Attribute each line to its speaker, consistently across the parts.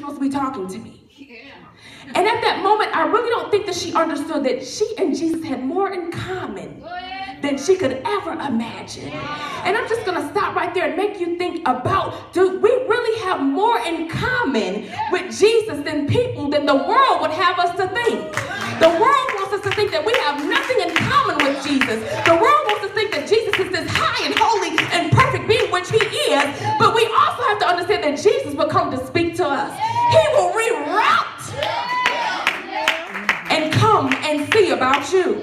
Speaker 1: supposed to be talking to me? And at that moment, I really don't think that she understood that she and Jesus had more in common than she could ever imagine. And I'm just going to stop right there and make you think about, do we really have more in common with Jesus than the world would have us to think? The world wants us to think that we have nothing in common with Jesus. The world wants us to think that Jesus is this high and holy and perfect being, which he is. But we also have to understand that Jesus will come to speak to us. He will reroute and come and see about you.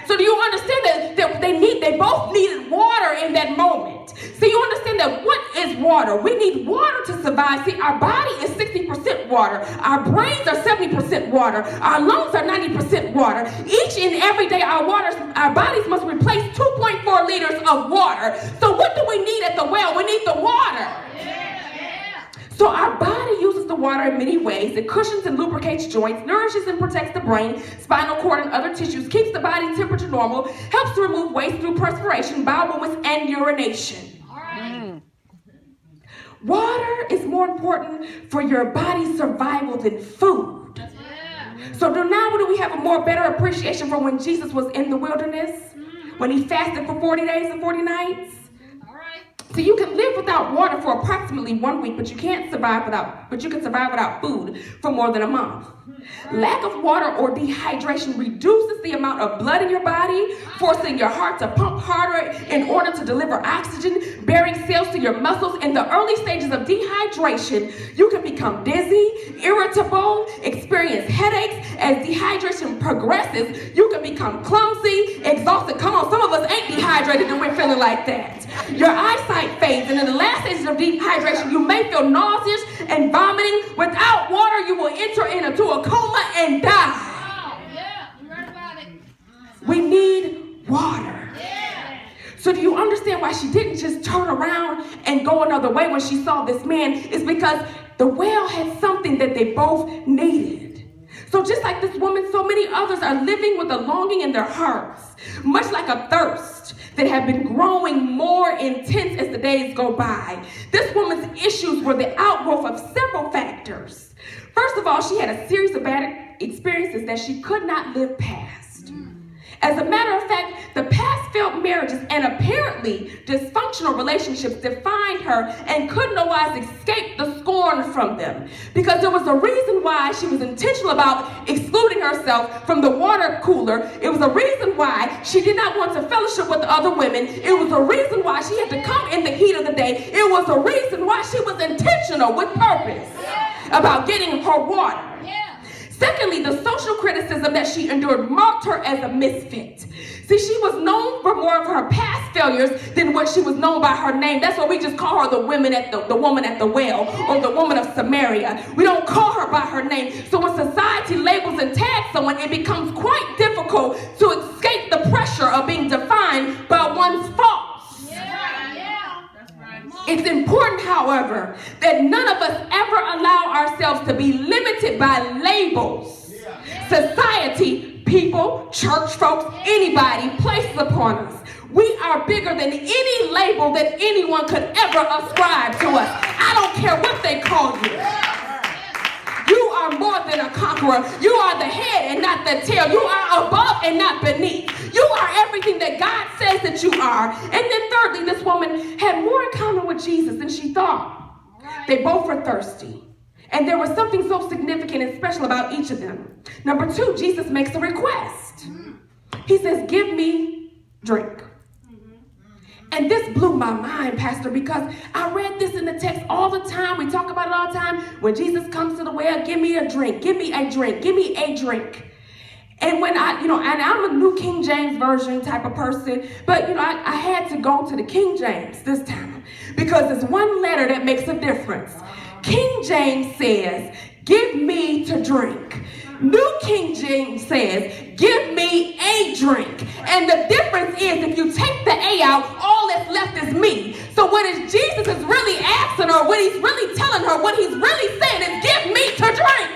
Speaker 1: So do you understand that they both needed water in that moment? So you understand that what is water? We need water to survive. See, our body is 60% water. Our brains are 70% water. Our lungs are 90% water. Each and every day our bodies must replace 2.4 liters of water. So what do we need at the well? We need the water. So our body uses the water in many ways. It cushions and lubricates joints, nourishes and protects the brain, spinal cord, and other tissues, keeps the body temperature normal, helps to remove waste through perspiration, bowel movements, and urination.
Speaker 2: All right.
Speaker 1: Water is more important for your body's survival than food. So now do we have a better appreciation for when Jesus was in the wilderness? When he fasted for 40 days and 40 nights? So you can live without water for approximately 1 week, but you can survive without food for more than a month. Lack of water or dehydration reduces the amount of blood in your body, forcing your heart to pump harder in order to deliver oxygen, bearing cells to your muscles. In the early stages of dehydration, you can become dizzy, irritable, experience headaches. As dehydration progresses, you can become clumsy, exhausted. Come on, some of us ain't dehydrated and we're feeling like that. Your eyesight fades, and in the last stages of dehydration, you may feel nauseous and vomiting. Without water, you will enter into a coma and die.
Speaker 2: Oh, yeah, you heard about it.
Speaker 1: We need water.
Speaker 2: Yeah.
Speaker 1: So do you understand why she didn't just turn around and go another way when she saw this man? It's because the well had something that they both needed. So just like this woman, so many others are living with a longing in their hearts, much like a thirst that have been growing more intense as the days go by. This woman's issues were the outgrowth of several factors. First of all, she had a series of bad experiences that she could not live past. As a matter of fact, the past failed marriages and apparently dysfunctional relationships defined her and could no wise escape the scorn from them. Because there was a reason why she was intentional about excluding herself from the water cooler. It was a reason why she did not want to fellowship with the other women. It was a reason why she had to come in the heat of the day. It was a reason why she was intentional with purpose about getting her water. Secondly, the social criticism that she endured marked her as a misfit. See, she was known for more of her past failures than what she was known by her name. That's why we just call her the woman at the well, or the woman of Samaria. We don't call her by her name. So when society labels and tags someone, it becomes quite difficult to escape the pressure of being defined by one's faults. It's important, however, that none of us ever allow ourselves to be limited by labels. Society, people, church folks, anybody places upon us. We are bigger than any label that anyone could ever ascribe to us. I don't care what they call you. You are more than a conqueror. You are the head and not the tail. You are above and not beneath. You are everything that God says that you are. And then thirdly, this woman had more in common with Jesus than she thought. They both were thirsty. And there was something so significant and special about each of them. Number two, Jesus makes a request. He says, give me drink. And this blew my mind, Pastor, because I read this in the text all the time. We talk about it all the time. When Jesus comes to the well, give me a drink, give me a drink, give me a drink. And when and I'm a New King James Version type of person, but I had to go to the King James this time because there's one letter that makes a difference. King James says, give me to drink. New King James says, give me a drink. And the difference is if you take the A out, all that's left is me. So what is Jesus is really asking her, what he's really telling her, what he's really saying is give me to drink.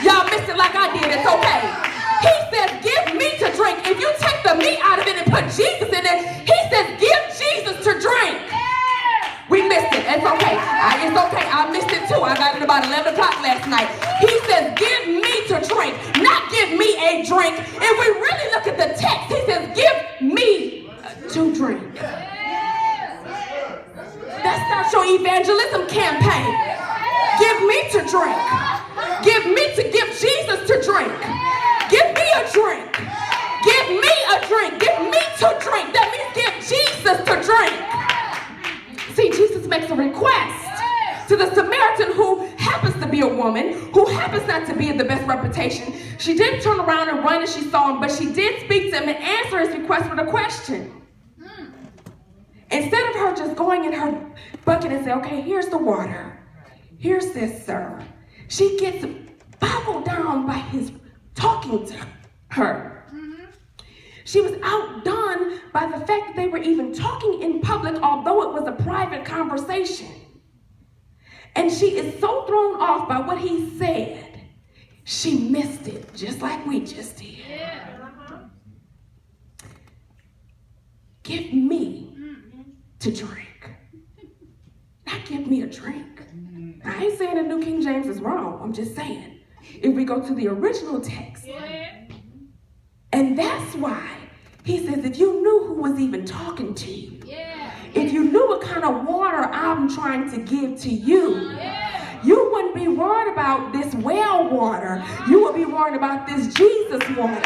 Speaker 1: Y'all missed it like I did, it's okay. He says, give me to drink. If you take the me out of it and put Jesus in it, he says, give Jesus to drink. We missed it. It's okay. It's okay. I missed it too. I got it about 11 o'clock last night. He says, give me to drink, not give me a drink. If we really look at the text, he says, give me to drink. That's not your evangelism campaign. Give me to drink. Give Jesus to drink. Give me a drink. Give me a drink. Give me to drink. That means give Jesus to drink. See, Jesus makes a request to the Samaritan, who happens to be a woman, who happens not to be in the best reputation. She didn't turn around and run as she saw him, but she did speak to him and answer his request with a question. Instead of her just going in her bucket and say, okay, here's the water. Here's this, sir. She gets boggled down by his talking to her. She was outdone by the fact that they were even talking in public, although it was a private conversation. And she is so thrown off by what he said, she missed it, just like we just did. Give me to drink. Not give me a drink. I ain't saying the New King James is wrong. I'm just saying, if we go to the original text, and that's why he says, if you knew who was even talking to you, if you knew what kind of water I'm trying to give to you, you wouldn't be worried about this well water. You would be worried about this Jesus water.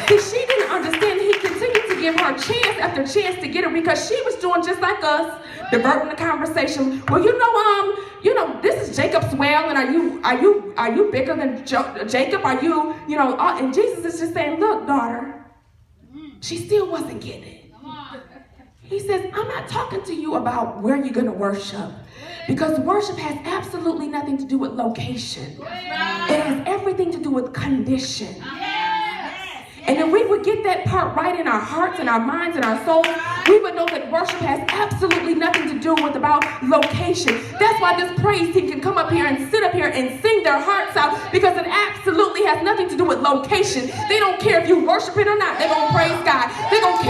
Speaker 1: See, she didn't understand. He continued to give her chance after chance to get her, because she was doing just like us, diverting the conversation. Well, this is Jacob's well, and are you bigger than Jacob? Are you, and Jesus is just saying, look, daughter, she still wasn't getting it. He says, I'm not talking to you about where you're going to worship, because worship has absolutely nothing to do with location. It has everything to do with condition. And if we would get that part right in our hearts and our minds and our souls, we would know that worship has absolutely nothing to do with about location. That's why this praise team can come up here and sit up here and sing their hearts out, because it absolutely has nothing to do with location. They don't care if you worship it or not. They're going to praise God. They don't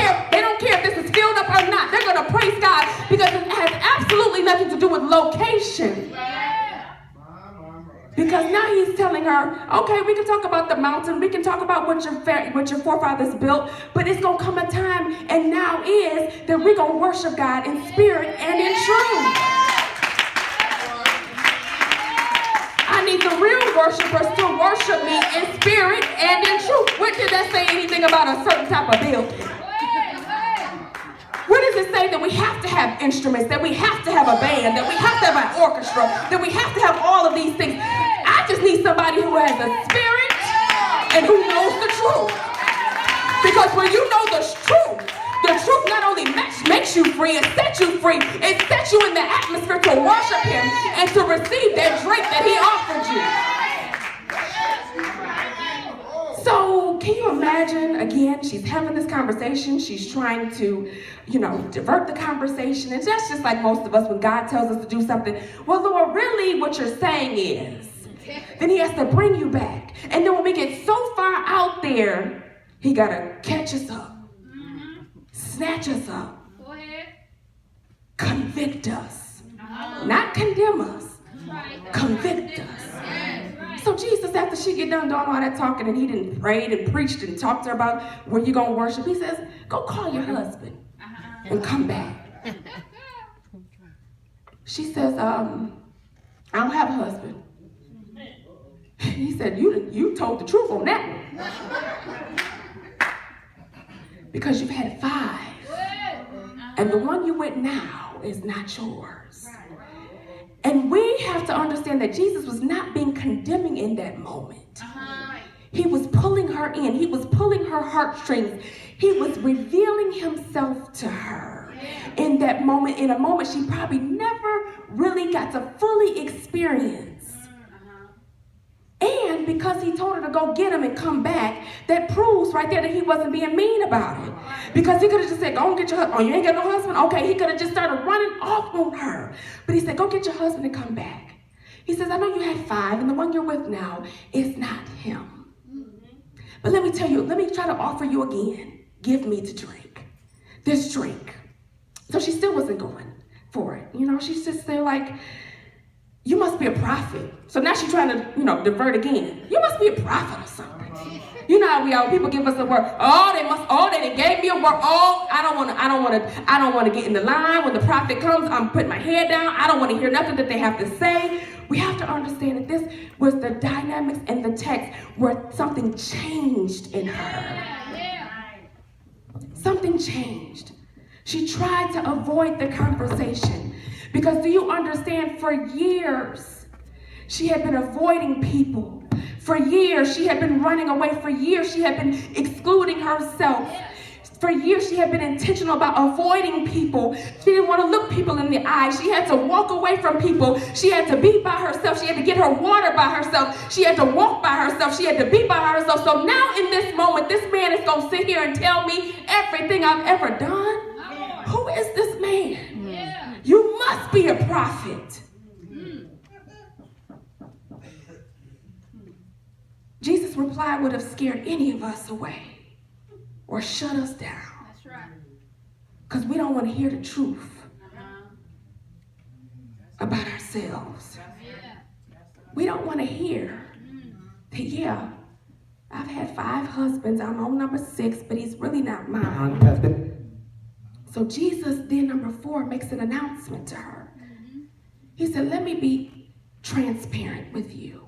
Speaker 1: care if this is filled up or not. They're going to praise God, because it has absolutely nothing to do with location. Because now he's telling her, okay, we can talk about the mountain, we can talk about what your forefathers built, but it's going to come a time, and now is, that we're going to worship God in spirit and in truth. I need the real worshipers to worship me in spirit and in truth. Where did that say anything about a certain type of building? Where does it say that we have to have instruments, that we have to have a band, that we have to have an orchestra, that we have to have all of these things? I just need somebody who has a spirit and who knows the truth. Because when you know the truth not only makes you free, it sets you free. It sets you in the atmosphere to worship him and to receive that drink that he offered you. So can you imagine, again, she's having this conversation. She's trying to, divert the conversation. And that's just like most of us when God tells us to do something. Well, Lord, really what you're saying is, then he has to bring you back. And then when we get so far out there, he got to catch us up, snatch us up, convict us, not condemn us, convict us. So Jesus, after she get done doing all that talking, and he didn't prayed and preached and talked to her about where you gonna worship, he says, go call your husband and come back. She says, I don't have a husband. He said, you told the truth on that one. Because you've had 5. And the one you with now is not yours. And we have to understand that Jesus was not being condemning in that moment. He was pulling her in. He was pulling her heartstrings. He was revealing himself to her in that moment, in a moment she probably never really got to fully experience. And because he told her to go get him and come back, that proves right there that he wasn't being mean about it. Because he could have just said, go and get your husband. Oh, you ain't got no husband? Okay, he could have just started running off on her. But he said, go get your husband and come back. He says, I know you had 5, and the one you're with now is not him. But let me tell you, let me try to offer you again. Give me to drink. This drink. So she still wasn't going for it. She's just there like, you must be a prophet. So now she's trying to, divert again. You must be a prophet or something. You know how we are. People give us a word. They gave me a word. I don't want to get in the line. When the prophet comes, I'm putting my head down. I don't want to hear nothing that they have to say. We have to understand that this was the dynamics in the text where something changed in her. Something changed. She tried to avoid the conversation. Because do you understand, for years, she had been avoiding people. For years, she had been running away. For years, she had been excluding herself. For years, she had been intentional about avoiding people. She didn't want to look people in the eye. She had to walk away from people. She had to be by herself. She had to get her water by herself. She had to walk by herself. She had to be by herself. So now in this moment, this man is going to sit here and tell me everything I've ever done. Who is this man?
Speaker 2: Yeah.
Speaker 1: You must be a prophet. Jesus' reply would have scared any of us away or shut us down.
Speaker 2: That's right.
Speaker 1: Because we don't want to hear the truth about ourselves.
Speaker 2: Yeah.
Speaker 1: We don't want to hear that, I've had 5 husbands. I'm on number 6, but he's really not mine. So Jesus, then number 4, makes an announcement to her. He said, let me be transparent with you.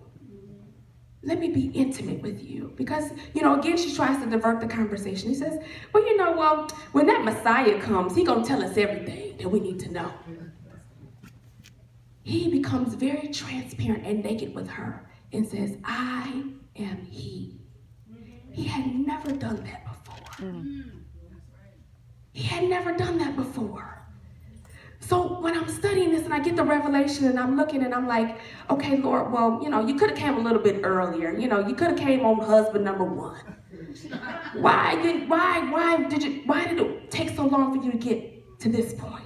Speaker 1: Let me be intimate with you. Because, again, she tries to divert the conversation. He says, well, when that Messiah comes, he's going to tell us everything that we need to know. He becomes very transparent and naked with her and says, I am he. He had never done that before. He had never done that before. So when I'm studying this and I get the revelation and I'm looking and I'm like, okay, Lord, well, you could have came a little bit earlier. You could have came on husband number 1. Why did it take so long for you to get to this point?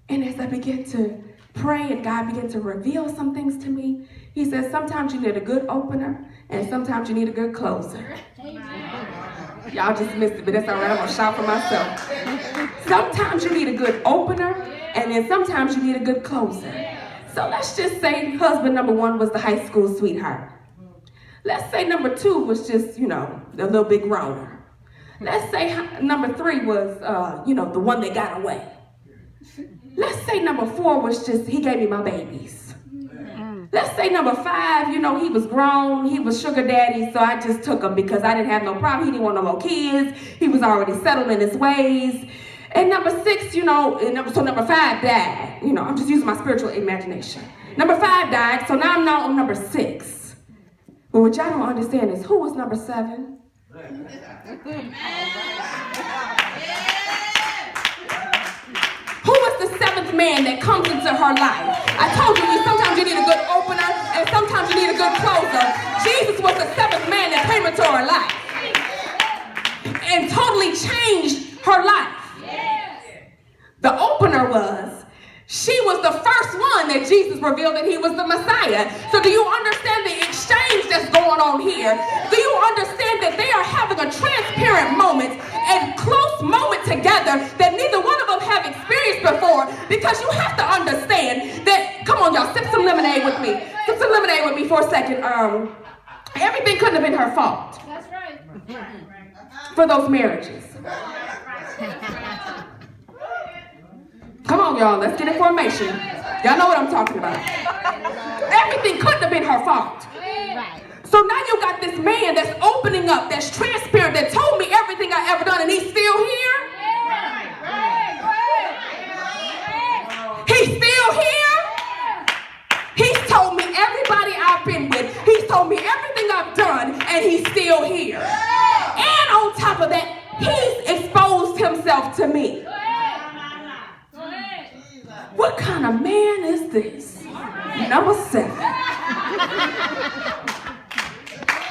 Speaker 1: And as I begin to pray and God began to reveal some things to me, he says, sometimes you need a good opener and sometimes you need a good closer. Y'all just missed it, but that's all right. I'm going to shout for myself. Sometimes you need a good opener, and then sometimes you need a good closer. So let's just say husband number 1 was the high school sweetheart. Let's say number 2 was just, a little big groaner. Let's say number 3 was, the one that got away. Let's say number 4 was just, he gave me my babies. Let's say number 5, he was grown, he was sugar daddy, so I just took him because I didn't have no problem. He didn't want no more kids. He was already settled in his ways. And number 6, so number 5 died. I'm just using my spiritual imagination. Number 5 died, so now I'm now on number 6. But what y'all don't understand is, who was number 7? Who was the 7th man that comes into her life? I told you, sometimes you need a good opener and sometimes you need a good closer. Jesus was the 7th man that came into her life and totally changed her life. The opener was, she was the first one that Jesus revealed that he was the Messiah. So do you understand the exchange that's going on here? Do you understand that they are having a transparent moment and close moment together that neither one of them have experienced before? Because you have to understand that, come on y'all, sip some lemonade with me. Sip some lemonade with me for a second. Everything couldn't have been her fault.
Speaker 2: That's right.
Speaker 1: For those marriages. Come on, y'all, let's get in formation. Y'all know what I'm talking about. Everything couldn't have been her fault. So now you got this man that's opening up, that's transparent, that told me everything I ever done, and he's still here? He's still here? He's told me everybody I've been with. He's told me everything I've done, and he's still here. And on top of that, he's exposed himself to me. What kind of man is this? Number 7.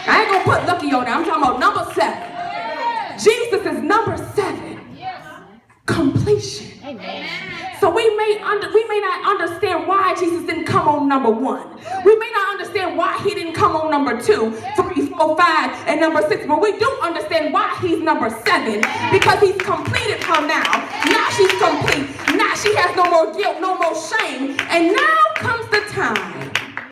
Speaker 1: I ain't gonna put Lucky on there. I'm talking about number 7. Jesus is number 7. Completion. So we may not understand why Jesus didn't come on number 1. We may not understand why he didn't come on number 2, 3, 4, 5, and number 6. But we do understand why he's number 7, because he's completed her now. Now she's complete. Now she has no more guilt, no more shame. And now comes the time